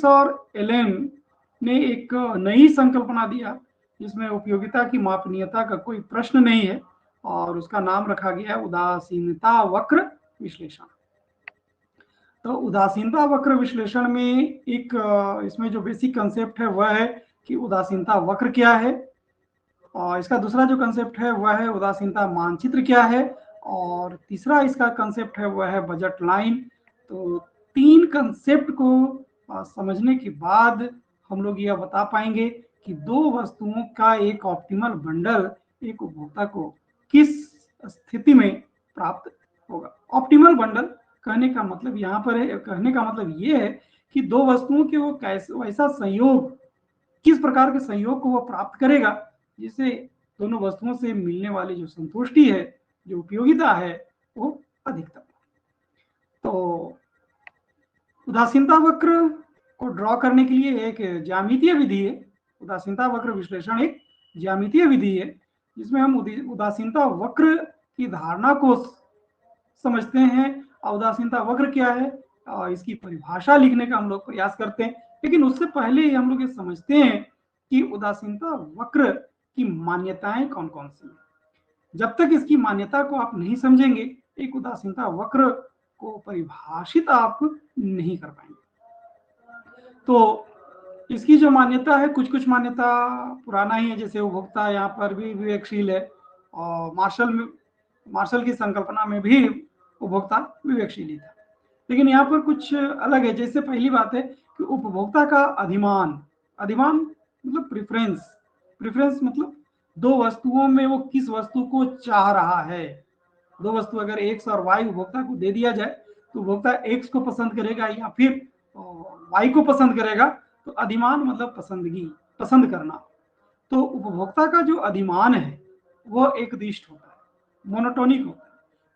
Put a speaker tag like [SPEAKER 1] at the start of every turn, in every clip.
[SPEAKER 1] और एलेन ने एक नई संकल्पना दिया जिसमें उपयोगिता की मापनीयता का कोई प्रश्न नहीं है, और उसका नाम रखा गया है उदासीनता वक्र विश्लेषण। तो उदासीनता वक्र विश्लेषण में एक इसमें जो बेसिक कंसेप्ट है वह है कि उदासीनता वक्र क्या है, और इसका दूसरा जो कंसेप्ट है वह है उदासीनता मानचित्र क्या है, और तीसरा इसका कंसेप्ट है वह है बजट लाइन। तो तीन कंसेप्ट को समझने के बाद हम लोग यह बता पाएंगे कि दो वस्तुओं का एक ऑप्टिमल बंडल एक उपभोक्ता को किस स्थिति में प्राप्त होगा। ऑप्टिमल बंडल कहने का मतलब यहाँ पर है, कहने का मतलब ये है कि दो वस्तुओं के वो कैसे वैसा संयोग, किस प्रकार के संयोग को वो प्राप्त करेगा जिससे दोनों वस्तुओं से मिलने वाली जो संतुष्टि है, जो उपयोगिता है, वो अधिकतम। तो उदासीनता वक्र को ड्रॉ करने के लिए एक ज्यामितीय विधि है। उदासीनता वक्र विश्लेषण एक ज्यामितीय विधि है जिसमें हम उदासीनता वक्र की धारणा को समझते हैं, और उदासीनता वक्र क्या है इसकी परिभाषा लिखने का हम लोग प्रयास करते हैं। लेकिन उससे पहले हम लोग ये समझते हैं कि उदासीनता वक्र की मान्यताएं कौन कौन सी हैं। जब तक इसकी मान्यता को आप नहीं समझेंगे, एक उदासीनता वक्र को परिभाषित आप नहीं कर पाएंगे। तो इसकी जो मान्यता है, कुछ कुछ मान्यता पुराना ही है, जैसे उपभोक्ता यहाँ पर भी विवेकशील है, और मार्शल की संकल्पना में भी उपभोक्ता विवेकशील ही था। लेकिन यहाँ पर कुछ अलग है। जैसे पहली बात है कि उपभोक्ता का अधिमान, अधिमान मतलब प्रेफरेंस मतलब दो वस्तुओं में वो किस वस्तु को चाह रहा है। दो वस्तु अगर एक्स और वाई उपभोक्ता को दे दिया जाए तो उपभोक्ता एक्स को पसंद करेगा या फिर वाई को पसंद करेगा। तो अधिमान मतलब पसंदगी, पसंद करना। तो उपभोक्ता का जो अधिमान है वो एकदिष्ट होता है, मोनोटोनिक होता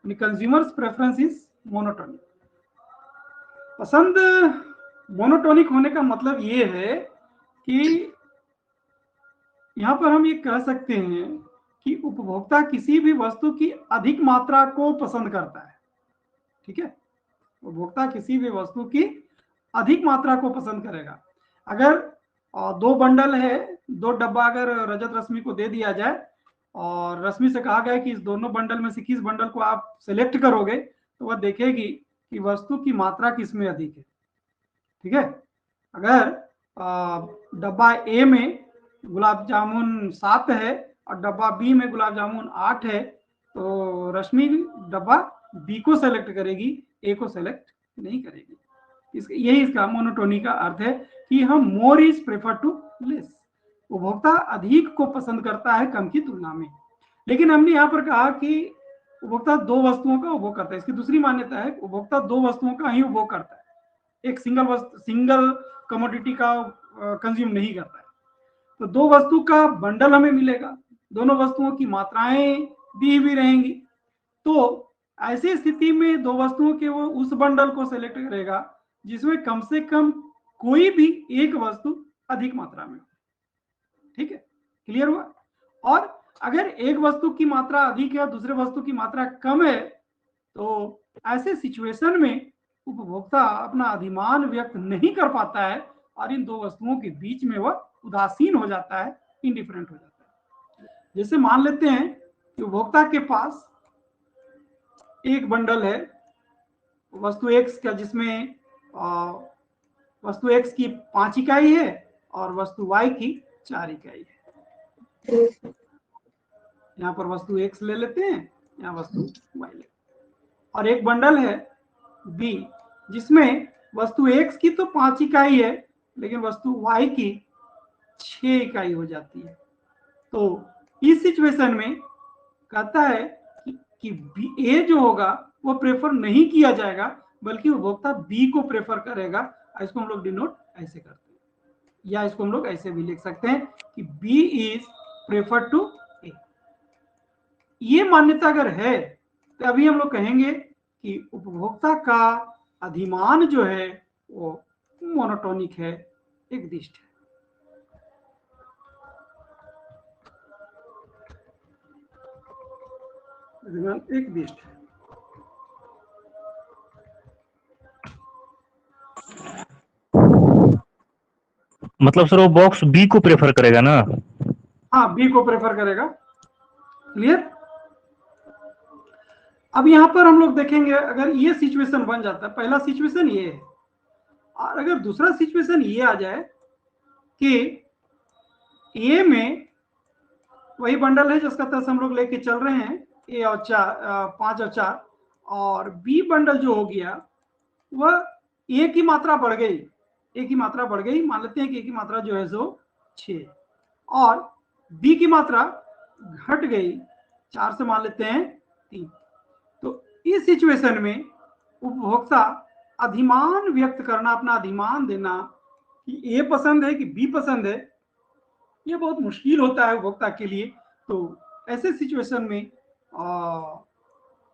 [SPEAKER 1] है। Consumers preference is monotonic. पसंद मोनोटोनिक होने का मतलब ये है कि यहाँ पर हम ये कह सकते हैं कि उपभोक्ता किसी भी वस्तु की अधिक मात्रा को पसंद करता है। ठीक है, उपभोक्ता किसी भी वस्तु की अधिक मात्रा को पसंद करेगा। अगर दो बंडल है, दो डब्बा अगर रजत रश्मि को दे दिया जाए और रश्मि से कहा गया कि इस दोनों बंडल में से किस बंडल को आप सिलेक्ट करोगे, तो वह देखेगी कि वस्तु की मात्रा किसमें अधिक है। ठीक है, अगर डब्बा ए में गुलाब जामुन 7 है और डब्बा बी में गुलाब जामुन 8 है, तो रश्मि डब्बा बी को सेलेक्ट करेगी, ए को सेलेक्ट नहीं करेगी। यही इसका मोनोटोनी का अर्थ है कि हम more is prefer to less. उपभोक्ता अधिक को पसंद करता है कम की तुलना में। लेकिन हमने यहाँ पर कहा कि उपभोक्ता दो वस्तुओं का उपभोग करता है। इसकी दूसरी मान्यता है उपभोक्ता दो वस्तुओं का ही उपभोग करता है, एक सिंगल कमोडिटी का कंज्यूम नहीं करता है। तो दो वस्तु का बंडल हमें मिलेगा, दोनों वस्तुओं की मात्राएं दी हुई रहेंगी। तो ऐसी स्थिति में दो वस्तुओं के वो उस बंडल को सेलेक्ट करेगा जिसमें कम से कम कोई भी एक वस्तु अधिक मात्रा में। ठीक है, क्लियर हुआ। और अगर एक वस्तु की मात्रा अधिक है और दूसरे वस्तु की मात्रा कम है, तो ऐसे सिचुएशन में उपभोक्ता अपना अधिमान व्यक्त नहीं कर पाता है और इन दो वस्तुओं के बीच में वह उदासीन हो जाता है, इंडिफरेंट हो जाता है। जैसे मान लेते हैं कि उपभोक्ता के पास एक बंडल है वस्तु एक्स का, जिसमें वस्तु एक्स की 5 इकाई है और वस्तु वाई की 4 इकाई है। यहाँ पर वस्तु एक्स ले लेते हैं, यहाँ वस्तु वाई ले, और एक बंडल है बी जिसमें वस्तु एक्स की तो 5 इकाई है लेकिन वस्तु वाई की 6 इकाई हो जाती है। तो इस सिचुएशन में कहता है कि ए जो होगा वो प्रेफर नहीं किया जाएगा, बल्कि उपभोक्ता बी को प्रेफर करेगा। इसको हम लोग डिनोट ऐसे करते हैं, या इसको हम लोग ऐसे भी लिख सकते हैं कि बी इज प्रेफर टू ए। ये मान्यता अगर है तो अभी हम लोग कहेंगे कि उपभोक्ता का अधिमान जो है वो मोनोटोनिक है, एकदिष्ट है। एकदिष्ट है।
[SPEAKER 2] मतलब सर वो बॉक्स बी को प्रेफर करेगा ना?
[SPEAKER 1] हाँ, बी को प्रेफर करेगा। क्लियर? अब यहां पर हम लोग देखेंगे, अगर ये सिचुएशन बन जाता है, पहला सिचुएशन ये है, और अगर दूसरा सिचुएशन ये आ जाए कि ए में वही बंडल है जिसका तर्स हम लोग लेके चल रहे हैं, ए और 5 और 4, और बी बंडल जो हो गया वह ए की मात्रा बढ़ गई, ए की मात्रा बढ़ गई, मान लेते हैं कि ए की मात्रा जो है सो 6, और बी की मात्रा घट गई 4 से, मान लेते हैं 3। तो इस सिचुएशन में उपभोक्ता अधिमान व्यक्त करना, अपना अधिमान देना कि ए पसंद है कि बी पसंद है, ये बहुत मुश्किल होता है उपभोक्ता के लिए। तो ऐसे सिचुएशन में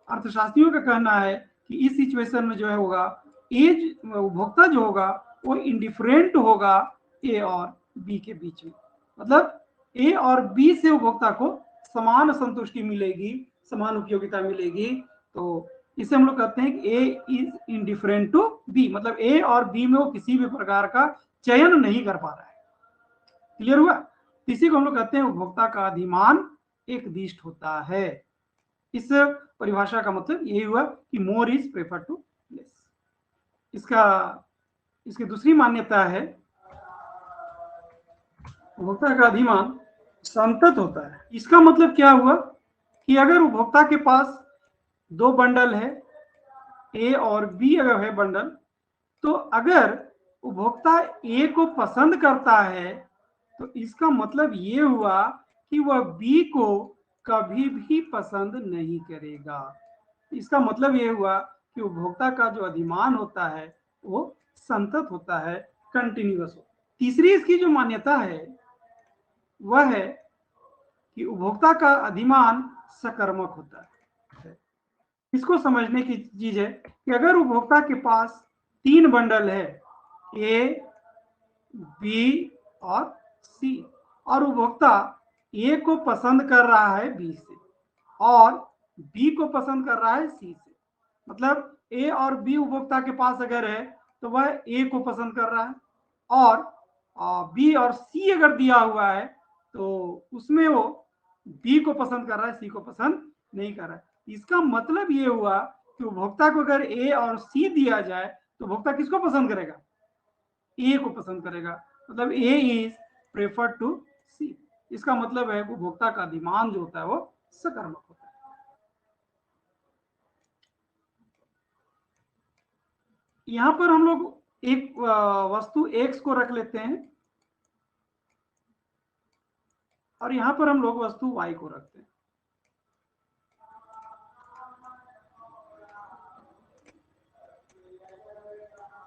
[SPEAKER 1] अर्थशास्त्रियों का कहना है कि इस सिचुएशन में जो है होगा, एज उपभोक्ता जो होगा वो इंडिफरेंट होगा ए और बी के बीच में, मतलब ए और बी से उपभोक्ता को समान संतुष्टि मिलेगी, समान उपयोगिता मिलेगी। तो इसे हम लोग कहते हैं कि ए इज इंडिफरेंट टू बी, मतलब ए और बी में वो किसी भी प्रकार का चयन नहीं कर पा रहा है। क्लियर हुआ? इसी को हम लोग कहते हैं उपभोक्ता का अधिमान एक दिष्ट होता है। इस परिभाषा का मतलब यही हुआ कि more is prefer to less. इसकी दूसरी मान्यता है, उपभोक्ता का अधिमान संतत होता है। इसका मतलब क्या हुआ कि अगर उपभोक्ता के पास दो बंडल है, ए और बी अगर है बंडल, तो अगर उपभोक्ता ए को पसंद करता है तो इसका मतलब ये हुआ कि वह बी को कभी भी पसंद नहीं करेगा। इसका मतलब ये हुआ कि उपभोक्ता का जो अधिमान होता है वो संतत होता है, कंटिन्यूअस होता है। तीसरी इसकी जो मान्यता है वह है कि उपभोक्ता का अधिमान सकर्मक होता है। इसको समझने की चीज है कि अगर उपभोक्ता के पास 3 बंडल है, ए, बी और सी, और उपभोक्ता ए को पसंद कर रहा है बी से और बी को पसंद कर रहा है सी से, मतलब ए और बी उपभोक्ता के पास अगर है तो वह ए को पसंद कर रहा है, और बी और सी अगर दिया हुआ है तो उसमें वो बी को पसंद कर रहा है, सी को पसंद नहीं कर रहा है। इसका मतलब ये हुआ कि उपभोक्ता को अगर ए और सी दिया जाए तो उपभोक्ता किसको पसंद करेगा? ए को पसंद करेगा, मतलब ए इज प्रेफर टू सी। इसका मतलब है उपभोक्ता का अधिमान जो होता है वो सकर्मक होता है। यहां पर हम लोग एक वस्तु x को रख लेते हैं और यहां पर हम लोग वस्तु y को रखते हैं।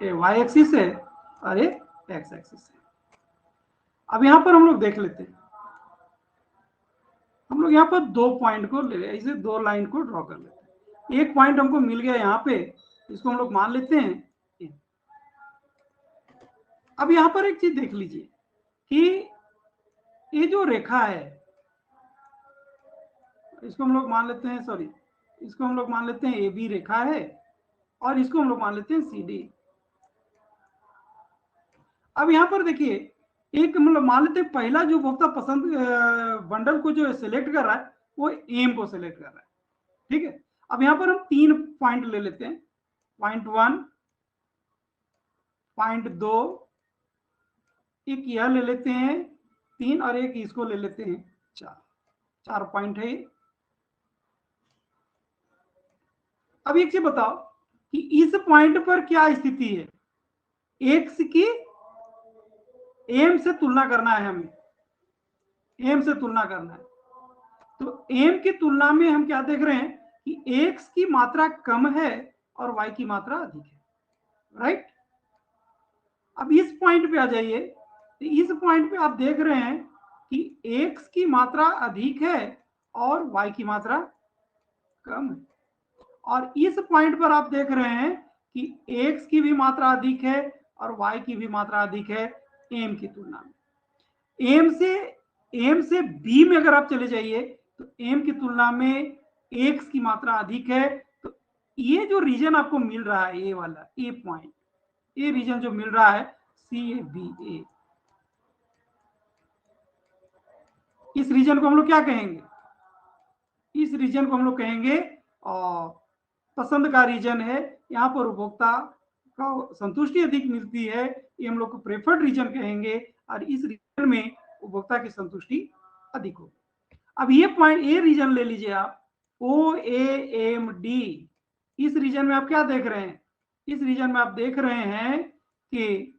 [SPEAKER 1] ये y एक्सिस है और ये x एक्सिस है। अब यहां पर हम लोग देख लेते हैं, हम लोग यहाँ पर 2 पॉइंट को ले, ऐसे 2 लाइन को ड्रॉ कर लेते हैं। एक पॉइंट हमको मिल गया यहाँ पे, इसको हम लोग मान लेते हैं। अब यहाँ पर एक चीज देख लीजिए कि ये जो रेखा है, इसको हम लोग मान लेते हैं, सॉरी, इसको हम लोग मान लेते हैं ए बी रेखा है, और इसको हम लोग मान लेते हैं सी डी। अब यहाँ पर देखिए, एक मतलब मान लेते हैं पहला जो उपभोक्ता पसंद बंडल को जो सिलेक्ट कर रहा है वो एम को सिलेक्ट कर रहा है, ठीक है। अब यहाँ पर हम 3 पॉइंट ले लेते हैं, पॉइंट 1, पॉइंट 2, एक यह ले लेते हैं 3, और एक इसको ले लेते हैं 4 पॉइंट है। अब एक चीज बताओ कि इस पॉइंट पर क्या स्थिति है, एक्स की एम से तुलना करना है, हमें एम से तुलना करना है। तो एम की तुलना में हम क्या देख रहे हैं कि एक्स की मात्रा कम है और वाई की मात्रा अधिक है, राइट। अब इस पॉइंट पे आ जाइए, तो इस पॉइंट पे आप देख रहे हैं कि एक्स की मात्रा अधिक है और वाई की मात्रा कम है, और इस पॉइंट पर आप देख रहे हैं कि एक्स की भी मात्रा अधिक है और वाई की भी मात्रा अधिक है एम की तुलना में। एम से बी में अगर आप चले जाइए तो एम की तुलना में एक्स की मात्रा अधिक है। तो ये जो रीजन आपको मिल रहा है, ए वाला ए पॉइंट, ये रीजन जो मिल रहा है सी ए बी ए, इस रीजन को हम लोग क्या कहेंगे? इस रीजन को हम लोग कहेंगे पसंद का रीजन है। यहाँ पर उपभोक्ता का संतुष्टि अधिक मिलती है, ये हम लोग को प्रेफर्ड रीजन कहेंगे, और इस रीजन में उपभोक्ता की संतुष्टि अधिक होगी। अब ये पॉइंट, ये रीजन ले लीजिए आप, OAMD। इस रीजन में आप क्या देख रहे हैं? इस रीजन में आप देख रहे हैं कि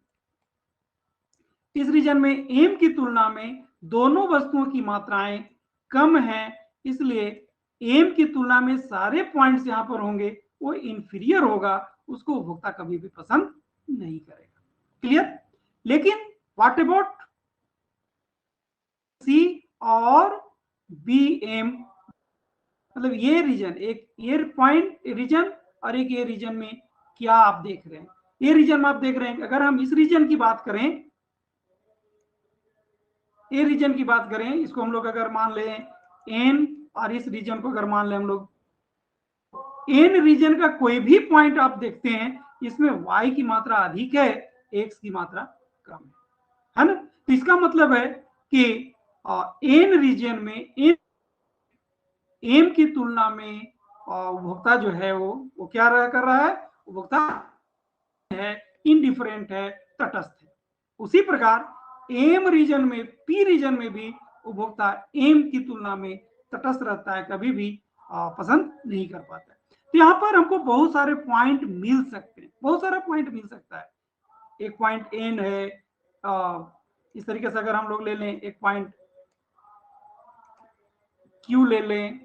[SPEAKER 1] इस रीजन में एम की तुलना में दोनों वस्तुओं की मात्राएं कम हैं, इसलिए एम की तुलना में सारे पॉइंट्स यहां पर होंगे वो इंफीरियर होगा, उसको उपभोक्ता कभी भी पसंद नहीं करेगा। क्लियर? लेकिन व्हाट अबाउट सी और BM, मतलब ये रीजन, एक ये पॉइंट रीजन और एक ये रीजन में क्या आप देख रहे हैं? ये रीजन में आप देख रहे हैं, अगर हम इस रीजन की बात करें, ए रीजन की बात करें, इसको हम लोग अगर मान लें एन, और इस रीजन को अगर मान लें हम लोग, एन रीजन का कोई भी पॉइंट आप देखते हैं, इसमें y की मात्रा अधिक है, x की मात्रा कम है ना? तो इसका मतलब है कि एन रीजन में एम की तुलना में उपभोक्ता जो है वो क्या कर रहा है? उपभोक्ता है इनडिफरेंट है, तटस्थ है। उसी प्रकार एम रीजन में, पी रीजन में भी उपभोक्ता एम की तुलना में तटस्थ रहता है, कभी भी पसंद नहीं कर पाता है। तो यहाँ पर हमको बहुत सारे पॉइंट मिल सकते हैं, बहुत सारा पॉइंट मिल सकता है। एक पॉइंट एन है, इस तरीके से अगर हम लोग ले लें, एक पॉइंट क्यू ले लें,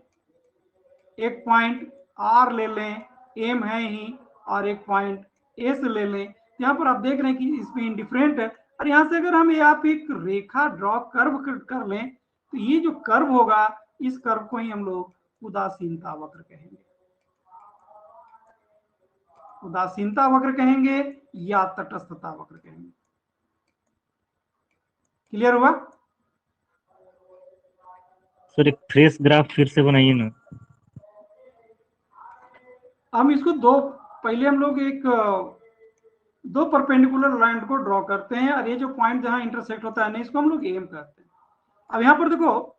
[SPEAKER 1] एक पॉइंट आर ले लें, एम है ही, और एक पॉइंट एस ले लें। यहाँ पर आप देख रहे हैं कि इसमें इंडिफरेंट है, और यहाँ से अगर हम आप एक रेखा ड्रॉ कर्व कर लें, तो ये जो कर्व होगा, इस कर्व को ही हम लोग उदासीनता वक्र कहेंगे। उदासीनता वक्र कहेंगे या तटस्थता वक्र कहेंगे। क्लियर हुआ?
[SPEAKER 2] सर एक फ्रेश ग्राफ फिर से बनाइए ना।
[SPEAKER 1] हम इसको पहले हम लोग एक दो परपेंडिकुलर लाइन को ड्रॉ करते हैं, और ये जो पॉइंट जहां इंटरसेक्ट होता है ना, इसको हम लोग एम करते हैं। अब यहाँ पर देखो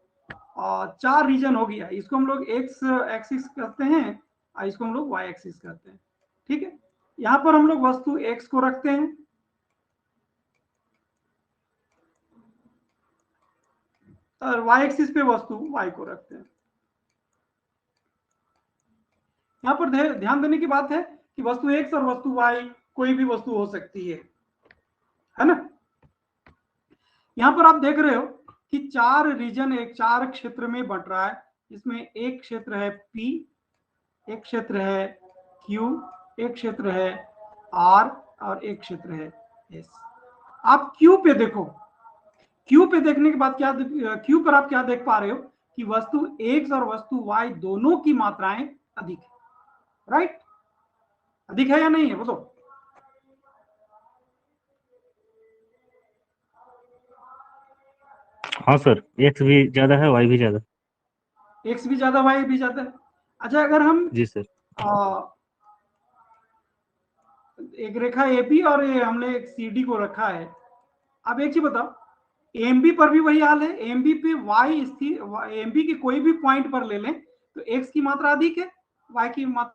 [SPEAKER 1] 4 रीजन हो गया, इसको हम लोग एक्स एक्सिस करते हैं, और इसको हम लोग वाई एक्सिस करते हैं। ठीक है, यहाँ पर हम लोग वस्तु एक्स को रखते हैं, और वाई एक्सिस पे वस्तु वाई को रखते हैं। यहाँ पर ध्यान देने की बात है कि वस्तु एक्स और वस्तु वाई कोई भी वस्तु हो सकती है ना? यहाँ पर आप देख रहे हो कि 4 रीजन, एक 4 क्षेत्र में बंट रहा है। इसमें एक क्षेत्र है P, एक क्षेत्र है Q, एक क्षेत्र है R, और एक क्षेत्र है S। आप Q पे देखो, Q पे देखने के बाद क्या, Q पर आप क्या देख पा रहे हो कि वस्तु X और वस्तु Y दोनों की मात्राएं अधिक है, राइट? अधिक है या नहीं है बोलो?
[SPEAKER 2] हाँ सर, एक्स भी ज्यादा है, वाई भी ज्यादा।
[SPEAKER 1] एक्स भी ज्यादा, वाई भी ज्यादा है। अच्छा, अगर हम
[SPEAKER 2] जी सर।
[SPEAKER 1] एक रेखा एपी और हमने एक सीडी को रखा है, अब एक चीज बताओ, एमबी पर भी वही हाल है। एमबी पे वाई स्थिर, एमबी के कोई भी पॉइंट पर ले लें तो एक्स की मात्रा अधिक है, वाई की मात्रा।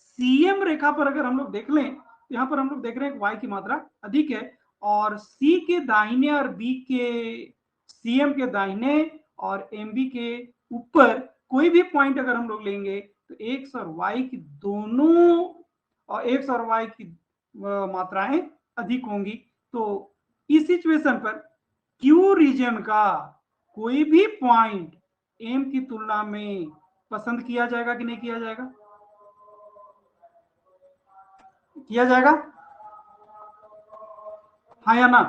[SPEAKER 1] सीएम रेखा पर अगर हम लोग देख लें तो यहाँ पर हम लोग देख रहे हैं वाई की मात्रा अधिक है, और सी के दाहिने और बी के, सीएम के दाहिने और एमबी के ऊपर कोई भी पॉइंट अगर हम लोग लेंगे तो एक्स और वाई की दोनों, और एक्स और वाई की मात्राएं अधिक होंगी। तो इस सिचुएशन पर क्यू रीजन का कोई भी पॉइंट एम की तुलना में पसंद किया जाएगा कि नहीं किया जाएगा? किया जाएगा, हाँ या ना?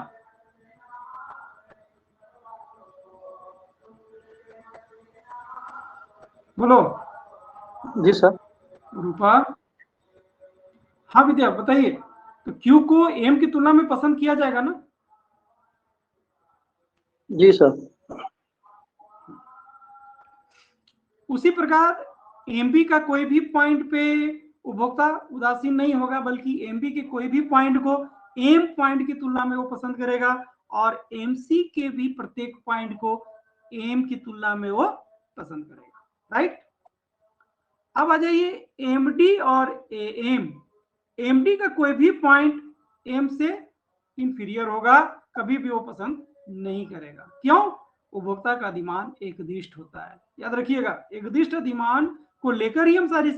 [SPEAKER 1] बोलो।
[SPEAKER 3] जी सर।
[SPEAKER 1] रूपा, हाँ विद्या बताइए, तो क्यू को एम की तुलना में पसंद किया जाएगा ना?
[SPEAKER 3] जी सर।
[SPEAKER 1] उसी प्रकार एमबी का कोई भी पॉइंट पे उपभोक्ता उदासीन नहीं होगा, बल्कि एमबी के कोई भी पॉइंट को एम पॉइंट की तुलना में वो पसंद करेगा, और MC के भी प्रत्येक पॉइंट को AM की तुलना में वो पसंद करेगा, राइट। अब आ जाइए MD और AM। MD का कोई भी पॉइंट M से इंफीरियर होगा, कभी भी वो पसंद नहीं करेगा। क्यों? उपभोक्ता का अधिमान एकदिष्ट होता है। याद रखिएगा, एकदिष्ट अधिमान को लेकर ही हम सारी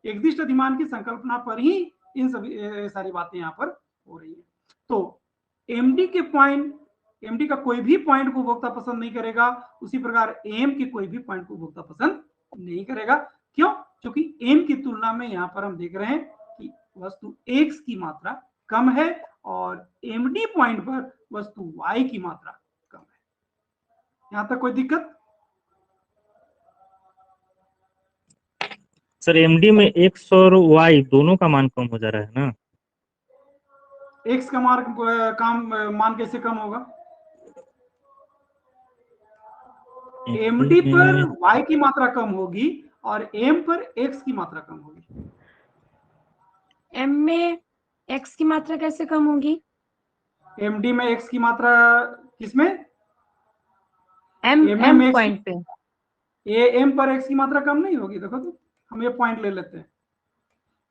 [SPEAKER 1] एकदिष्ट अधिमान की संकल्पना पर ही इन सभी सारी बातें यहाँ पर हो रही है। तो MD के पॉइंट, MD का कोई भी पॉइंट को उपभोक्ता पसंद नहीं करेगा, उसी प्रकार AM के कोई भी पॉइंट को उपभोक्ता पसंद नहीं करेगा। क्यों? क्योंकि M की तुलना में यहाँ पर हम देख रहे हैं कि वस्तु X की मात्रा कम है और MD पॉइंट पर वस्तु Y की मात्रा कम है। यहां तक कोई दिक्कत?
[SPEAKER 2] सर MD में X और Y दोनों का मान कम हो जा रहा है ना?
[SPEAKER 1] X का मान कैसे कम होगा? MD पर Y की मात्रा कम होगी और M पर X की मात्रा कम होगी।
[SPEAKER 4] M में X की मात्रा कैसे कम होगी?
[SPEAKER 1] MD में X की मात्रा किसमें?
[SPEAKER 4] M पॉइंट पे।
[SPEAKER 1] M पर X की मात्रा कम नहीं होगी। देखो तो हम ये पॉइंट ले लेते हैं,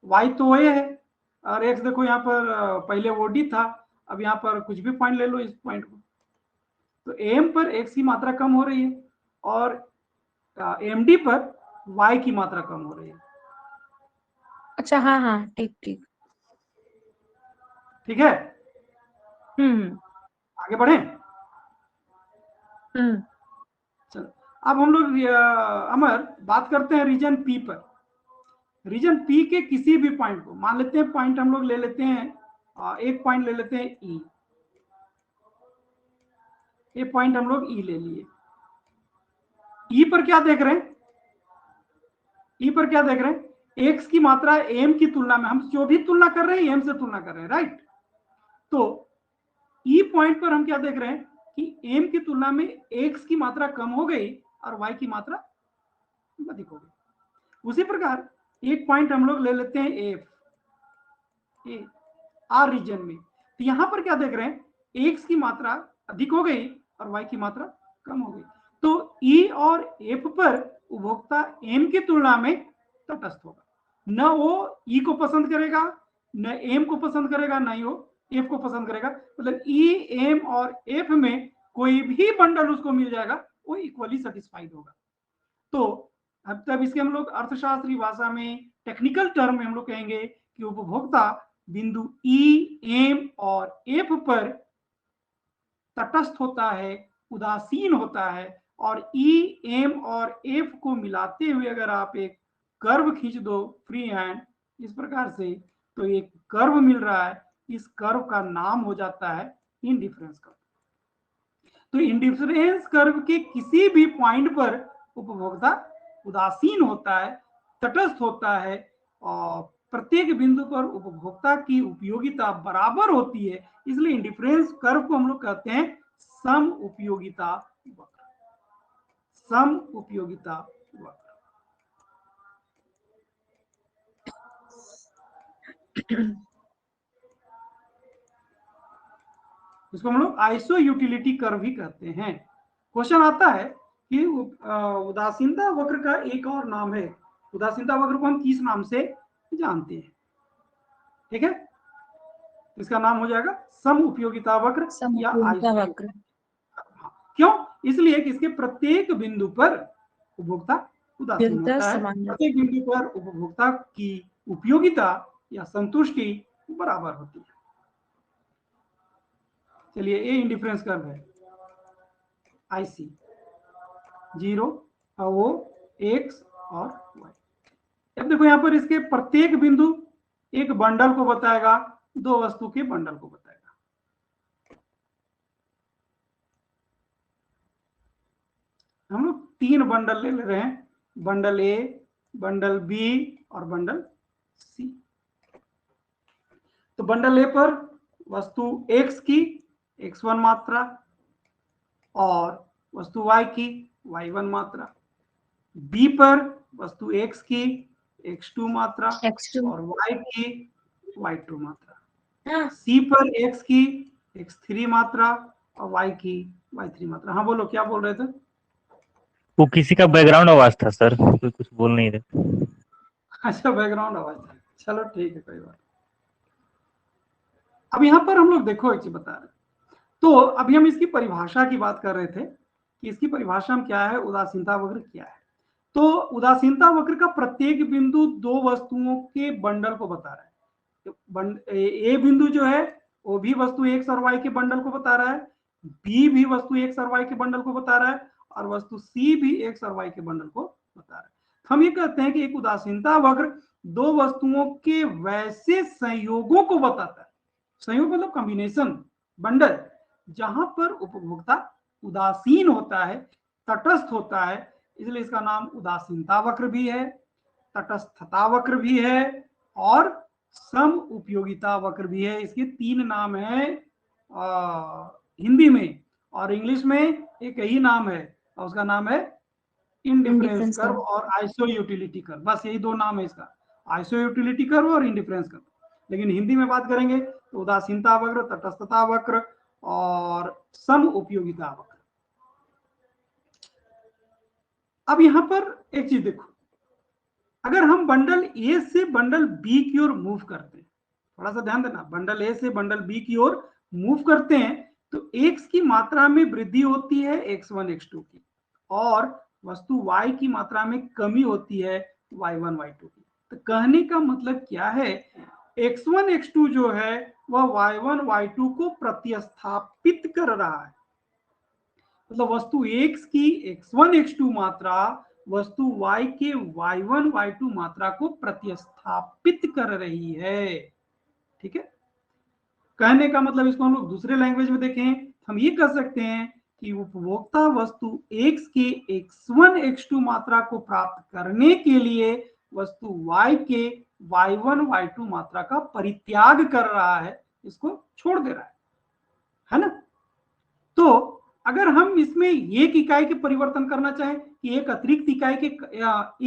[SPEAKER 1] Y तो ये है और X देखो यहाँ पर पहले वो D था, अब यहाँ पर कुछ भी पॉइंट ले लो इस पॉइंट को, तो M पर X की मात्रा कम हो रही है और MD पर Y की मात्रा कम हो रही है।
[SPEAKER 4] अच्छा, हाँ हाँ, ठीक ठीक
[SPEAKER 1] ठीक है, आगे बढ़े। चलो अब हम लोग अमर बात करते हैं रीजन P पर। रीजन P के किसी भी पॉइंट को, मान लेते हैं पॉइंट हम लोग ले लेते हैं, एक पॉइंट ले लेते हैं E। ये पॉइंट हम लोग E ले लिए। E पर क्या देख रहे हैं? E पर क्या देख रहे हैं? X की मात्रा M की तुलना में, हम जो भी तुलना कर रहे हैं M से तुलना कर रहे हैं, राइट। तो E पॉइंट पर हम क्या देख रहे हैं कि M की तुलना में X की मात्रा कम हो गई और Y की मात्रा अधिक हो गई। उसी प्रकार एक पॉइंट हम लोग ले लेते हैं F, R रीजन में, तो यहां पर क्या देख रहे हैं? X की मात्रा अधिक हो गई और Y की मात्रा कम हो गई। तो E और F पर उपभोक्ता M की तुलना में तटस्थ होगा, न वो E को पसंद करेगा, न M को पसंद करेगा, न ही वो F को पसंद करेगा। मतलब E, M और F में कोई भी बंडल उसको मिल जाएगा, वो इक्वली सेटिस्फाइड होगा। तो अब तब इसके हम लोग अर्थशास्त्री भाषा में, टेक्निकल टर्म में हम लोग कहेंगे कि उपभोक्ता बिंदु E, M और F पर तटस्थ होता है, उदासीन होता है, और E, M और F को मिलाते हुए अगर आप एक कर्व खींच दो फ्री हैंड इस प्रकार से, तो एक कर्व मिल रहा है। इस कर्व का नाम हो जाता है इंडिफरेंस कर्व। तो इंडिफरेंस कर्व के किसी भी पॉइंट पर उपभोक्ता उदासीन होता है, तटस्थ होता है, और प्रत्येक बिंदु पर उपभोक्ता की उपयोगिता बराबर होती है। इसलिए इंडिफरेंस कर्व को हम लोग कहते हैं सम उपयोगिता वक्र। सम उपयोगिता वक्र। इसको हम लोग आइसो यूटिलिटी कर्व भी कहते हैं। क्वेश्चन आता है कि उदासीनता वक्र का एक और नाम है। उदासीनता वक्र को हम किस नाम से जानते हैं? ठीक है, इसका नाम हो जाएगा सम उपयोगिता वक्र या आइसो वक्र। क्यों? इसलिए कि इसके प्रत्येक बिंदु पर उपभोक्ता उदासीन होता है, प्रत्येक बिंदु पर उपभोक्ता की उपयोगिता या संतुष्टि बराबर होती है। चलिए, ये इंडिफरेंस कर्व है IC, 0 और वो X और Y। अब देखो यहाँ पर इसके प्रत्येक बिंदु एक बंडल को बताएगा, दो वस्तु के बंडल को बताएगा। हम लोग 3 बंडल ले रहे हैं, बंडल A, बंडल B और बंडल C। तो बंडल A पर वस्तु X की X1 मात्रा और वस्तु Y की Y1 मात्रा, B पर वस्तु X की X2 मात्रा और Y की Y2 मात्रा, C पर X की x3 मात्रा और y3 मात्रा। हाँ बोलो, क्या बोल रहे थे?
[SPEAKER 2] वो किसी का बैकग्राउंड आवाज था सर, कोई कुछ बोल नहीं रहे।
[SPEAKER 1] अच्छा, बैकग्राउंड आवाज था, चलो ठीक है, कोई बात। अब यहाँ पर हम लोग देखो एक चीज बता रहे, तो अभी हम इसकी परिभाषा की बात कर रहे थे कि इसकी परिभाषा में क्या है, उदासीनता वक्र क्या है। तो उदासीनता वक्र का प्रत्येक बिंदु दो वस्तुओं के बंडल को बता रहा है। ए बिंदु जो है वो भी वस्तु एक्स और वाई के बंडल को बता रहा है, बी भी वस्तु एक्स और वाई के बंडल को बता रहा है, और वस्तु सी भी एक्स और वाई के बंडल को बता रहा है। हम ये कहते हैं कि एक उदासीनता वक्र दो वस्तुओं के वैसे संयोगों को बताता है। संयोग मतलब कॉम्बिनेशन, बंडल, जहां पर उपभोक्ता उदासीन होता है, तटस्थ होता है, इसलिए इसका नाम उदासीनता वक्र भी है, तटस्थता वक्र भी है और सम उपयोगिता वक्र भी है। इसके तीन नाम है हिंदी में, और इंग्लिश में एक ही नाम है, और उसका नाम है इंडिफरेंस कर्व और आइसो यूटिलिटी कर्व। बस यही दो नाम है इसका, आइसो यूटिलिटी कर्व और इंडिफरेंस कर्व। लेकिन हिंदी में बात करेंगे तो उदासीनता वक्र, तटस्थता वक्र और सम उपयोगिता वक्र। अब यहां पर एक चीज देखो, अगर हम बंडल ए से बंडल बी की ओर मूव करते हैं, थोड़ा सा ध्यान देना, बंडल ए से बंडल बी की ओर मूव करते हैं तो एक्स की मात्रा में वृद्धि होती है x1 x2 की, और वस्तु y की मात्रा में कमी होती है y1 y2 की। तो कहने का मतलब क्या है, x1 x2 जो है वह y1 y2 को प्रतिस्थापित कर रहा है। मतलब वस्तु x की x1 x2 मात्रा वस्तु y के y1 y2 मात्रा को प्रतिस्थापित कर रही है। ठीक है, कहने का मतलब इसको हम लोग दूसरे लैंग्वेज में देखें, हम ये कह सकते हैं कि उपभोक्ता वस्तु x के x1 x2 मात्रा को प्राप्त करने के लिए वस्तु y के y1 y2 मात्रा का परित्याग कर रहा है, इसको छोड़ दे रहा है ना। तो अगर हम इसमें एक इकाई के परिवर्तन करना चाहें कि एक अतिरिक्त इकाई के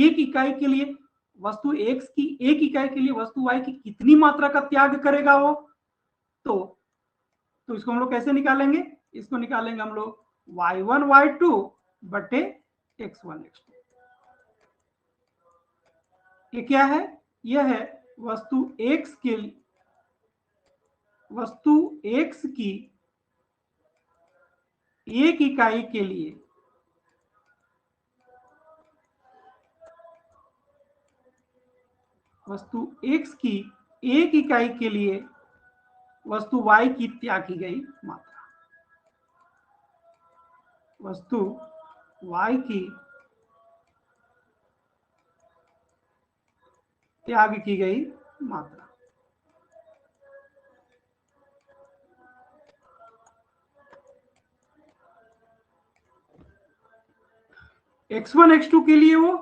[SPEAKER 1] एक इकाई के लिए वस्तु x की एक इकाई के लिए वस्तु y की कितनी मात्रा का त्याग करेगा वो, तो इसको हम लोग कैसे निकालेंगे, इसको निकालेंगे हम लोग y1 y2 बटे x1 x2। ये क्या है, यह है वस्तु x की एक इकाई के लिए वस्तु x की एक इकाई के लिए वस्तु y की त्याग की गई मात्रा, वस्तु y की त्याग की गई मात्रा। x1 x2 के लिए वो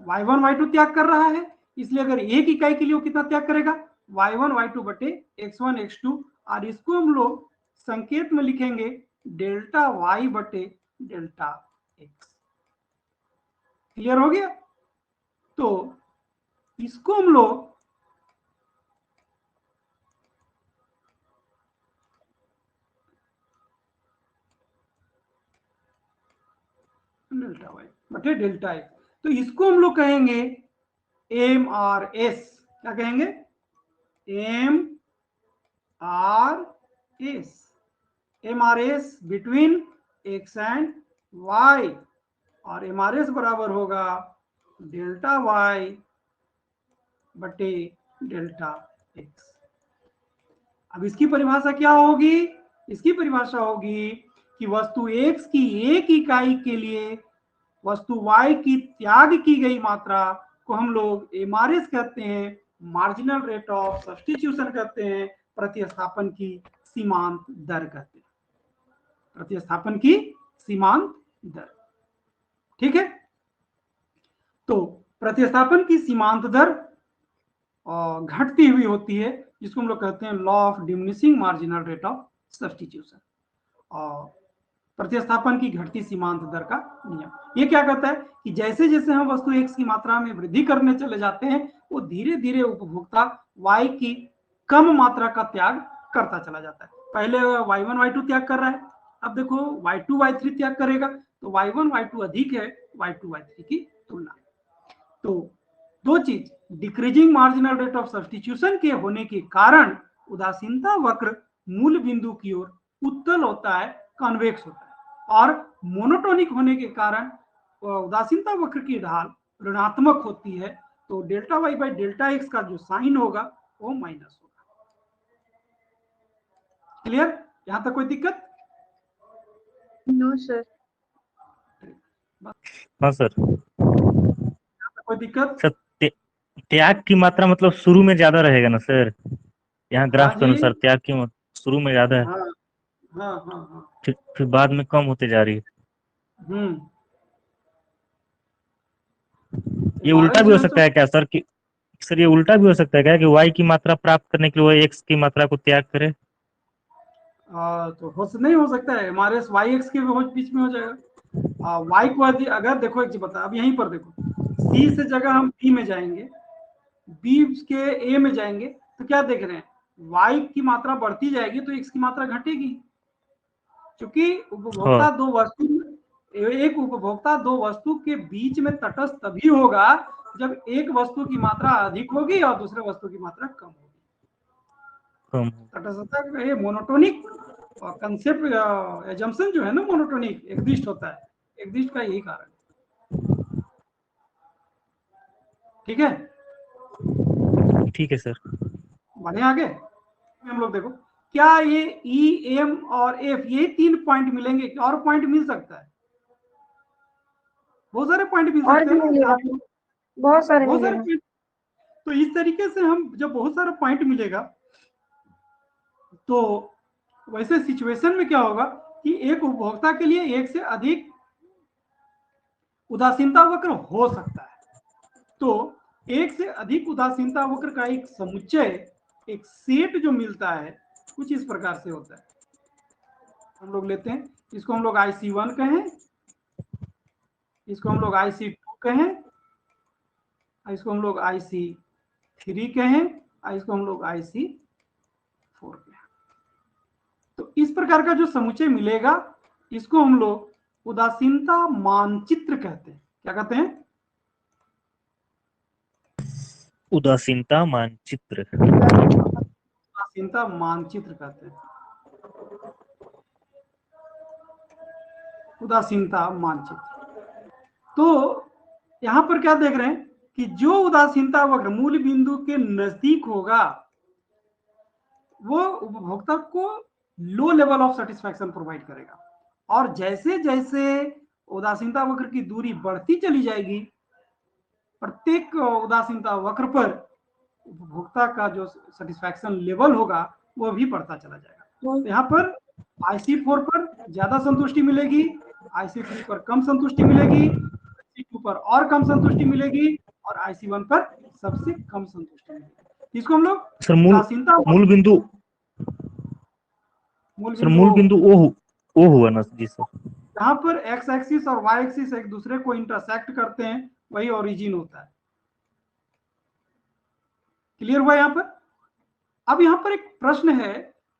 [SPEAKER 1] y1 y2 त्याग कर रहा है, इसलिए अगर एक इकाई के लिए वो कितना त्याग करेगा, y1 y2 बटे x1 x2, और इसको हम लोग संकेत में लिखेंगे डेल्टा y बटे डेल्टा x। क्लियर हो गया? तो इसको हम लोग डेल्टा y बटे डेल्टा x, तो इसको हम लोग कहेंगे एम आर एस। क्या कहेंगे, M R S between x and y, और एम आर एस बराबर होगा डेल्टा y बटे डेल्टा x। अब इसकी परिभाषा क्या होगी, इसकी परिभाषा होगी कि वस्तु x की एक इकाई के लिए वस्तु y की त्याग की गई मात्रा को हम लोग एमआरएस कहते हैं, मार्जिनल रेट ऑफ सब्स्टिट्यूशन कहते हैं, प्रतिस्थापन की सीमांत दर कहते हैं, प्रतिस्थापन की सीमांत दर। ठीक है, तो प्रतिस्थापन की सीमांत दर घटती हुई होती है, जिसको हम लोग कहते हैं law of diminishing marginal rate of substitution, और प्रतिस्थापन की घटती सीमांत दर का नियम। ये क्या कहता है कि जैसे जैसे हम वस्तु x की मात्रा में वृद्धि करने चले जाते हैं, वो धीरे धीरे उपभोक्ता y की कम मात्रा का त्याग करता चला जाता है। पहले y1 y2 त्याग कर रहा है, अब देखो y2 y3 त्याग करेगा, तो y1 y2 अधिक है y2 y3 की तुलना। तो दो चीज, decreasing marginal rate of substitution के होने के कारण उदासीनता वक्र मूल बिंदु की ओर उत्तल होता है, कॉन्वेक्स होता है, और मोनोटोनिक होने के कारण उदासीनता वक्र की ढाल ऋणात्मक होती है, तो delta y by delta x का जो साइन होगा वो माइनस होगा। क्लियर? यहां तक कोई दिक्कत?
[SPEAKER 4] No sir.
[SPEAKER 2] हाँ सर।
[SPEAKER 1] कोई दिक्कत?
[SPEAKER 2] सर त्याग की मात्रा मतलब शुरू में ज्यादा रहेगा ना सर, यहाँ ग्राफ के अनुसार त्याग की मात्रा शुरू में ज्यादा है,
[SPEAKER 1] हाँ हाँ हाँ हाँ।
[SPEAKER 2] फिर बाद में कम होते जा रही है। ये उल्टा भी हो सकता है क्या सर कि सर ये उल्टा भी हो सकता है क्या कि y की मात्रा प्राप्त करने के लिए x की मात्रा को त्याग करे?
[SPEAKER 1] तो नहीं हो सकता है, हमारे वाई एक्स के बीच में हो जाएगा। वाई को अगर देखो एक चीज बता, अब यहीं पर देखो सी से जगह हम बी में जाएंगे, बी के ए में जाएंगे, तो क्या देख रहे हैं, वाई की मात्रा बढ़ती जाएगी तो एक्स की मात्रा घटेगी, क्योंकि उपभोक्ता दो वस्तु, एक उपभोक्ता दो वस्तु के बीच में तटस्थ तभी होगा जब एक वस्तु की मात्रा अधिक होगी और दूसरे वस्तु की मात्रा कम होगी। तटस्थता का ये मोनोटोनिक कंसेप्ट एजम्पशन जो है ना, मोनोटोनिक एकदिष्ट होता है, एकदिष्ट का यही कारण। ठीक है?
[SPEAKER 2] ठीक है सर।
[SPEAKER 1] बढ़े आगे हम लोग देखो, क्या ये ई एम और एफ ये 3 पॉइंट मिलेंगे, और पॉइंट मिल सकता है? बहुत सारे पॉइंट मिल सकते हैं,
[SPEAKER 4] बहुत सारे
[SPEAKER 1] पॉइंट। तो इस तरीके से हम जब बहुत सारा पॉइंट मिलेगा तो वैसे सिचुएशन में क्या होगा कि एक उपभोक्ता के लिए एक से अधिक उदासीनता वक्र हो सकता है। तो एक से अधिक उदासीनता वक्र का एक समुच्चय, एक सेट जो मिलता है कुछ इस प्रकार से होता है। हम लोग लेते हैं, इसको हम लोग IC1 कहें, इसको हम लोग IC2 कहें, इसको हम लोग IC3 कहें, इसको हम लोग IC4 कहें। तो इस प्रकार का जो समुच्चय मिलेगा इसको हम लोग उदासीनता मानचित्र कहते हैं। क्या कहते हैं?
[SPEAKER 2] उदासीनता मानचित्र।
[SPEAKER 1] उदासीनता मानचित्र कहते हैं, उदासीनता मानचित्र। तो यहां पर क्या देख रहे हैं कि जो उदासीनता वक्र मूल बिंदु के नजदीक होगा वो उपभोक्ता को low level of satisfaction provide करेगा, और जैसे जैसे उदासीनता वक्र की दूरी बढ़ती चली जाएगी, प्रत्येक उदासीनता वक्र पर उपभोक्ता का जो सेटिस्फैक्शन लेवल होगा वो भी बढ़ता चला जाएगा। तो यहाँ पर IC4 पर ज्यादा संतुष्टि मिलेगी, IC3 पर कम संतुष्टि मिलेगी, IC2 पर और कम संतुष्टि मिलेगी, और IC1 पर सबसे कम संतुष्टि मिलेगी। इसको हम लोग
[SPEAKER 2] सर मूल बिंदु ओ हुआ ना जी सर।
[SPEAKER 1] यहाँ पर एक्स एक्सिस और वाई एक्सिस एक दूसरे को इंटरसेक्ट करते हैं, वही ओरिजिन होता है। क्लियर हुआ यहाँ पर? अब यहाँ पर एक प्रश्न है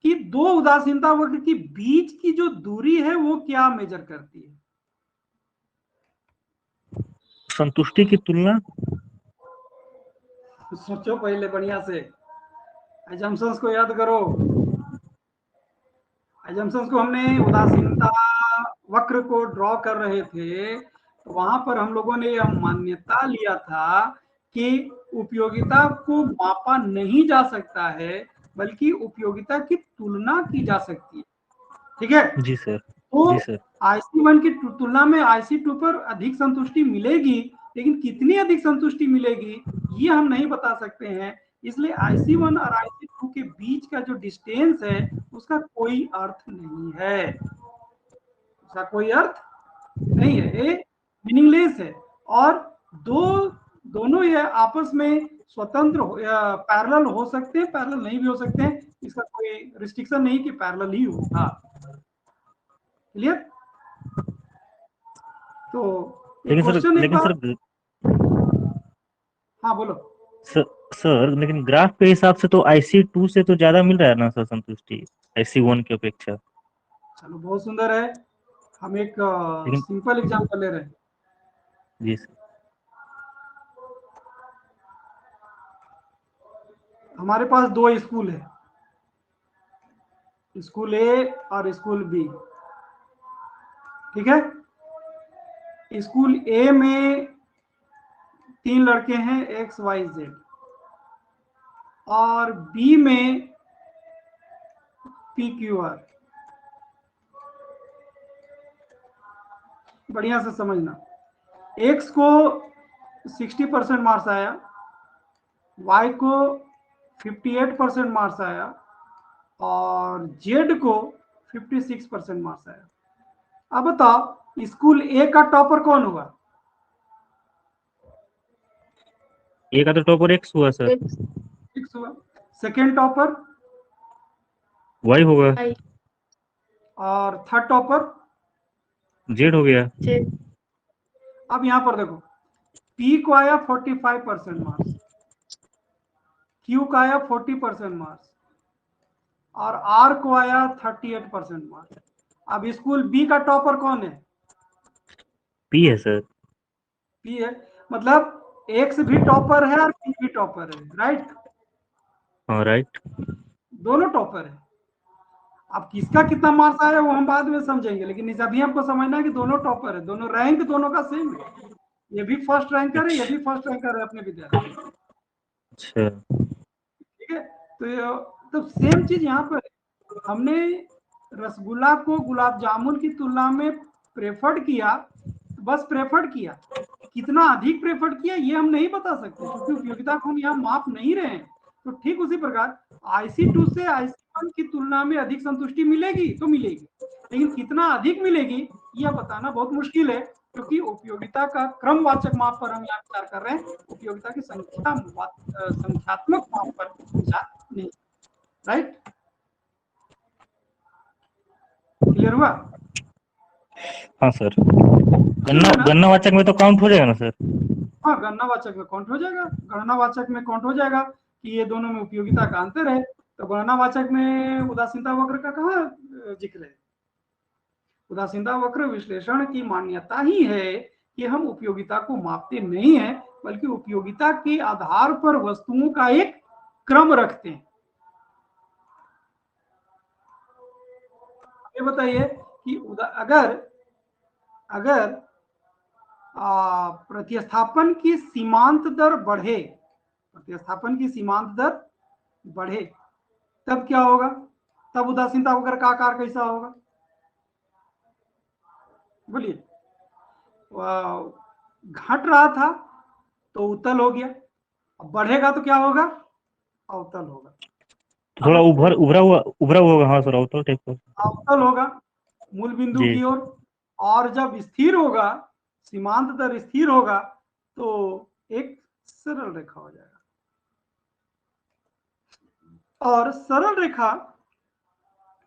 [SPEAKER 1] कि दो उदासीनता वक्र के बीच की जो दूरी है वो क्या मेजर करती है?
[SPEAKER 2] संतुष्टि की तुलना।
[SPEAKER 1] सोचो पहले बढ़िया से, एजम्पशंस को याद करो। एजम्पशंस को हमने उदासीनता वक्र को ड्रॉ कर रहे थे तो वहां पर हम लोगों ने यह मान्यता लिया था कि उपयोगिता को मापा नहीं जा सकता है बल्कि उपयोगिता की तुलना की जा सकती है। ठीक है
[SPEAKER 2] जी सर।
[SPEAKER 1] तो
[SPEAKER 2] जी सर।
[SPEAKER 1] IC1 की तुलना में IC2 पर अधिक संतुष्टि मिलेगी, लेकिन कितनी अधिक संतुष्टि मिलेगी ये हम नहीं बता सकते हैं। इसलिए IC1 और IC2 के बीच का जो डिस्टेंस है उसका कोई अर्थ नहीं है, उसका कोई अर्थ नहीं है, ये मीनिंगलेस है। और दोनों ये आपस में स्वतंत्र पैरेलल हो सकते हैं, पैरेलल नहीं भी हो सकते हैं, इसका कोई रिस्ट्रिक्शन नहीं कि पैरेलल ही होगा। क्लियर? तो
[SPEAKER 2] लेकिन सर
[SPEAKER 1] हाँ बोलो
[SPEAKER 2] सर लेकिन ग्राफ के हिसाब से तो IC2 से तो ज्यादा मिल रहा है ना सर संतुष्टि। SC1 की अपेक्षा।
[SPEAKER 1] चलो बहुत सुंदर है। हम एक
[SPEAKER 2] लेकिन
[SPEAKER 1] सिंपल एग्जांपल ले रहे हैं।
[SPEAKER 2] जी सर।
[SPEAKER 1] हमारे पास दो स्कूल है, स्कूल ए और स्कूल बी। ठीक है, स्कूल ए में 3 लड़के हैं XYZ, और बी में PQR। बढ़िया से समझना, X को 60% मार्क्स आया, Y को 58% मार्क्स आया, और Z को 56% मार्क्स आया। अब बताओ स्कूल ए का टॉपर कौन हुआ?
[SPEAKER 2] ए का तो टॉपर X हुआ सर।
[SPEAKER 1] X हुआ। सेकेंड टॉपर
[SPEAKER 2] Y होगा।
[SPEAKER 4] Y,
[SPEAKER 1] और थर्ड टॉपर
[SPEAKER 2] Z हो गया।
[SPEAKER 4] Z,
[SPEAKER 1] अब यहां पर देखो, P को आया 45% मार्क्स, Q को आया 40% मार्क्स, और R को आया 38% मार्क्स। अब स्कूल बी का टॉपर कौन है?
[SPEAKER 2] P है सर।
[SPEAKER 1] P है, मतलब X भी टॉपर है और P भी टॉपर है, राइट?
[SPEAKER 2] हाँ राइट।
[SPEAKER 1] दोनों टॉपर है। अब किसका कितना मार्क्स आया वो हम बाद में समझेंगे, लेकिन इस अभी हमको समझना है कि दोनों टॉपर है, दोनों रैंक दोनों का सेम है। ये भी फर्स्ट रैंकर है, ये भी फर्स्ट रैंकर है अपने विद्यालय में।
[SPEAKER 2] अच्छा।
[SPEAKER 1] ठीक है, तो सेम चीज यहाँ पर है। हमने रसगुल्ला को गुलाब जामुन की तुलना में प्रेफर्ड किया, बस प्रेफर्ड किया। कितना अधिक प्रेफर्ड किया ये हम नहीं बता सकते, क्योंकि उपयोगिता को हम यहाँ माप नहीं रहे हैं। तो ठीक उसी प्रकार IC2 से IC1 की तुलना में अधिक संतुष्टि मिलेगी तो मिलेगी, लेकिन कितना अधिक मिलेगी यह बताना बहुत मुश्किल है, क्योंकि उपयोगिता का क्रमवाचक माप पर हम यहाँ विचार कर रहे हैं, उपयोगिता की संख्यात्मक माप पर विचार नहीं। राइट, क्लियर हुआ?
[SPEAKER 2] हाँ सर। गणनावाचक में तो काउंट हो जाएगा ना सर?
[SPEAKER 1] हाँ, गणनावाचक में काउंट हो जाएगा, गणनावाचक में काउंट हो जाएगा कि ये दोनों में उपयोगिता का अंतर है। तो गणनावाचक में उदासीनता वक्र का कहाँ जिक्र है? उदासीनता वक्र विश्लेषण की मान्यता ही है कि हम उपयोगिता को मापते नहीं है, बल्कि उपयोगिता के आधार पर वस्तुओं का एक क्रम रखते हैं। ये बताइए कि अगर प्रतिस्थापन की सीमांत दर बढ़े, प्रतिस्थापन की सीमांत दर बढ़े तब क्या होगा? तब उदासीनता वक्र का आकार कैसा होगा? बोलिए। घट रहा था तो उत्तल हो गया, अब बढ़ेगा तो क्या होगा? अवतल होगा।
[SPEAKER 2] थोड़ा उभरा हुआ होगा। हाँ सर, अवतल टाइप का।
[SPEAKER 1] अवतल होगा मूल बिंदु की ओर, और जब स्थिर होगा, सीमांत दर स्थिर होगा, तो एक सरल रेखा हो जाएगा। और सरल रेखा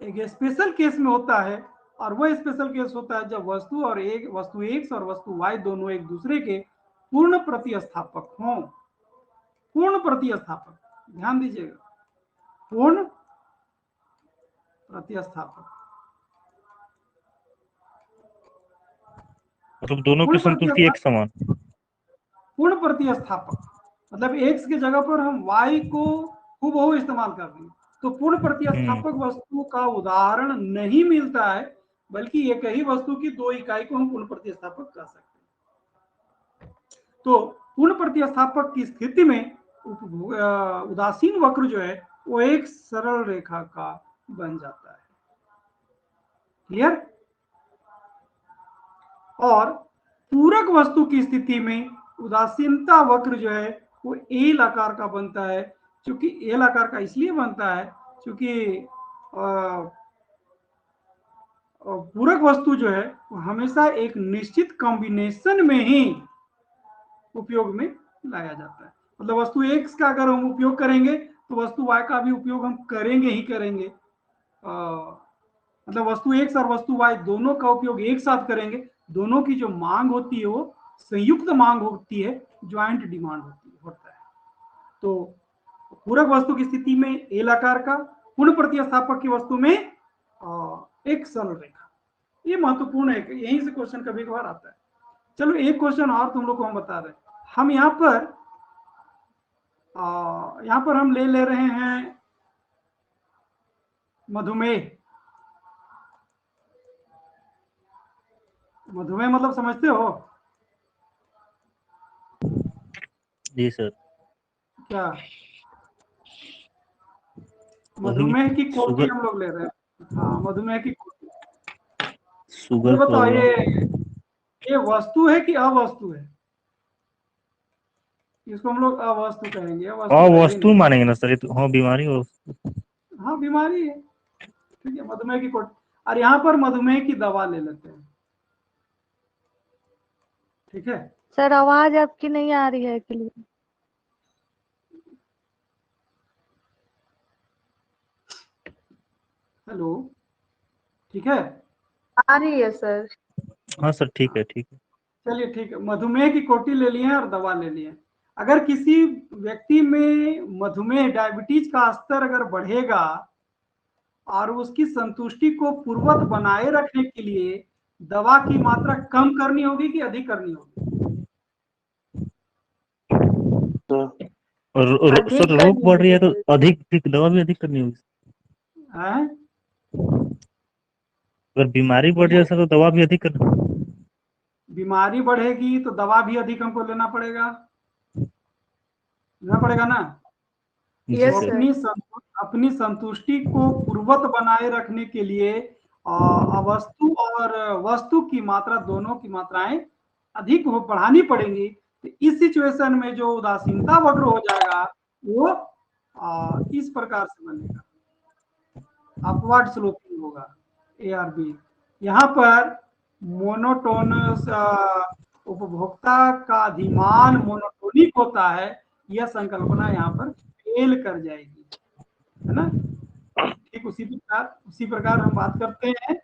[SPEAKER 1] एक स्पेशल केस में होता है, और वह स्पेशल केस होता है जब वस्तु X और वस्तु Y दोनों एक दूसरे के पूर्ण प्रतिस्थापक हों। पूर्ण प्रतिस्थापक, ध्यान दीजिएगा, पूर्ण प्रतिस्थापक,
[SPEAKER 2] मतलब दोनों की संतुष्टि एक समान।
[SPEAKER 1] पूर्ण प्रतिस्थापक मतलब X की जगह पर हम Y को हूबहू इस्तेमाल कर देंगे, तो पूर्ण प्रतिस्थापक वस्तु का उदाहरण नहीं मिलता है, बल्कि एक ही वस्तु की दो इकाई को हम पूर्ण प्रतिस्थापक कर सकते हैं। तो पूर्ण प्रतिस्थापक की स्थिति में उदासीन वक्र जो है वो एक सरल रेखा का बन जाता है। क्लियर? और पूरक वस्तु की स्थिति में उदासीनता वक्र जो है वो एल आकार का बनता है। क्योंकि एल आकार का इसलिए बनता है क्योंकि पूरक वस्तु जो है वो हमेशा एक निश्चित कॉम्बिनेशन में ही उपयोग में लाया जाता है। मतलब वस्तु X का अगर हम उपयोग करेंगे तो वस्तु Y का भी उपयोग हम करेंगे ही करेंगे। मतलब वस्तु X और वस्तु Y दोनों का उपयोग एक साथ करेंगे। दोनों की जो मांग होती है वो संयुक्त मांग होती है, ज्वाइंट डिमांड होता है। तो पूरक वस्तु की स्थिति में एल आकार का पूर्ण प्रतिस्थापक की वस्तु में एक सरल रेखा। ये महत्वपूर्ण है, यहीं से क्वेश्चन कभी कभार आता है। चलो एक क्वेश्चन और तुम लोग को हम बता रहे हैं। हम यहाँ पर हम ले रहे हैं मधुमेह। मधुमेह मतलब समझते हो
[SPEAKER 2] जी सर।
[SPEAKER 1] क्या?
[SPEAKER 2] वही
[SPEAKER 1] मधुमेह की कोटि
[SPEAKER 2] शुगर,
[SPEAKER 1] हम लोग ले रहे हैं। हाँ, मधुमेह की कोटि।
[SPEAKER 2] शुगर
[SPEAKER 1] ये बताओ,
[SPEAKER 2] प्रॉब्लम।
[SPEAKER 1] ये वस्तु है कि अवस्तु है? इसको हम लोग अवस्तु कहेंगे, वस्तु तो है ही
[SPEAKER 2] वस्तु
[SPEAKER 1] नहीं।
[SPEAKER 2] मानेंगे ना सर, ये तो हाँ बीमारी हो।
[SPEAKER 1] हाँ, बीमारी है। ठीक है, मधुमेह की कोटि। और यहाँ पर मधुमेह की दवा ले लेते हैं। ठीक है,
[SPEAKER 5] सर आवाज आपकी नहीं आ रही है क्लियर।
[SPEAKER 1] हेलो, ठीक है।
[SPEAKER 5] आ रही है सर।
[SPEAKER 2] हाँ सर, ठीक है ठीक है।
[SPEAKER 1] चलिए ठीक है, मधुमेह की कोटि ले लिए और दवा ले लिए। अगर किसी व्यक्ति में मधुमेह डायबिटीज का स्तर अगर बढ़ेगा और उसकी संतुष्टि को पूर्ववत बनाए रखने के लिए दवा की मात्रा कम करनी होगी कि अधिक करनी होगी?
[SPEAKER 2] और सर रोग बढ़ रही है तो अधिक दवा भी अधिक करनी होगी।
[SPEAKER 1] हैं?
[SPEAKER 2] अगर बीमारी बढ़ रही है सर तो दवा भी अधिक करनी।
[SPEAKER 1] बीमारी बढ़ेगी तो दवा भी अधिक हमको लेना पड़ेगा ना।
[SPEAKER 2] जी
[SPEAKER 5] यस
[SPEAKER 2] सर।
[SPEAKER 5] सर।
[SPEAKER 1] अपनी संतुष्टि को पूर्ववत बनाए रखने के लिए अवस्तु और वस्तु की मात्रा, दोनों की मात्राएं अधिक बढ़ानी पड़ेंगी। तो इस सिचुएशन में जो उदासीनता वक्र हो जाएगा वो इस प्रकार से बनेगा, अपवर्ड स्लोपिंग होगा, ए आर बी। यहाँ पर मोनोटोनस उपभोक्ता का अधिमान मोनोटोनिक होता है, यह संकल्पना यहाँ पर फेल कर जाएगी, है ना। ठीक उसी प्रकार हम बात करते हैं।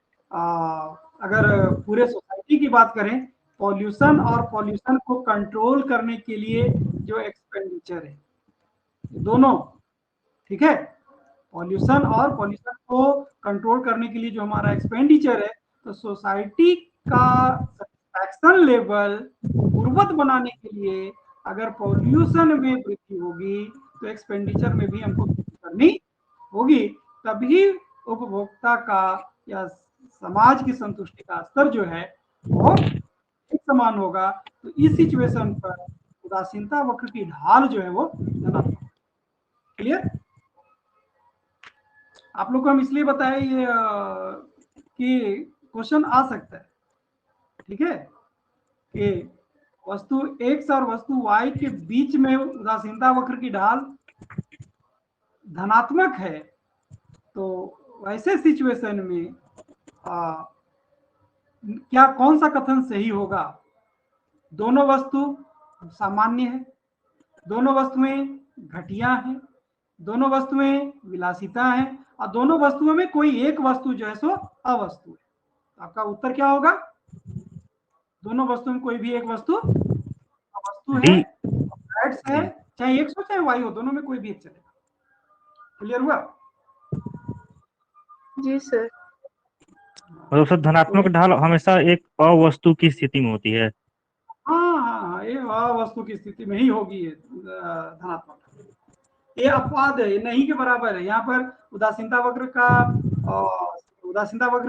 [SPEAKER 1] अगर पूरे सोसाइटी की बात करें, पॉल्यूशन और पॉल्यूशन को कंट्रोल करने के लिए जो एक्सपेंडिचर है, दोनों, ठीक है, पॉल्यूशन और पॉल्यूशन को कंट्रोल करने के लिए जो हमारा एक्सपेंडिचर है, तो सोसाइटी का सेटिस्फैक्शन लेवल पूर्ववत बनाने के लिए अगर पॉल्यूशन में वृद्धि होगी तो एक्सपेंडिचर में भी हमको वृद्धि करनी होगी, तभी उपभोक्ता का या समाज की संतुष्टि का स्तर जो है वो एक समान होगा। तो इस सिचुएशन पर उदासीनता वक्र की ढाल जो है वो धनात्मक। क्लियर? आप लोग को हम इसलिए बताए ये कि क्वेश्चन आ सकता है, ठीक है, कि वस्तु x और वस्तु y के बीच में उदासीनता वक्र की ढाल धनात्मक है, तो वैसे सिचुएशन में क्या कौन सा कथन सही होगा? दोनों वस्तु सामान्य है, दोनों वस्तुएं घटिया हैं, दोनों वस्तुएं विलासिता है, और दोनों वस्तुओं में कोई एक वस्तु जो है सो अवस्तु है। आपका उत्तर क्या होगा? दोनों वस्तुओं में कोई भी एक वस्तु अवस्तु है, x है, चाहे x हो चाहे y हो, दोनों में कोई भी एक चलेगा। क्लियर हुआ?
[SPEAKER 5] जी सर।
[SPEAKER 2] मतलब सर धनात्मक ढाल हमेशा एक अवस्तु की स्थिति में होती है।
[SPEAKER 1] हाँ, ये अवस्तु की स्थिति में ही होगी धनात्मक। ये अपवाद है, ये नहीं के बराबर है। यहाँ पर उदासीनता वक्र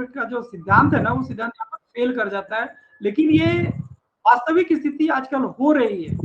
[SPEAKER 1] का जो सिद्धांत है ना, वो सिद्धांत यहाँ पर फेल कर जाता है। लेकिन ये वास्तविक स्थिति आजकल हो रही है।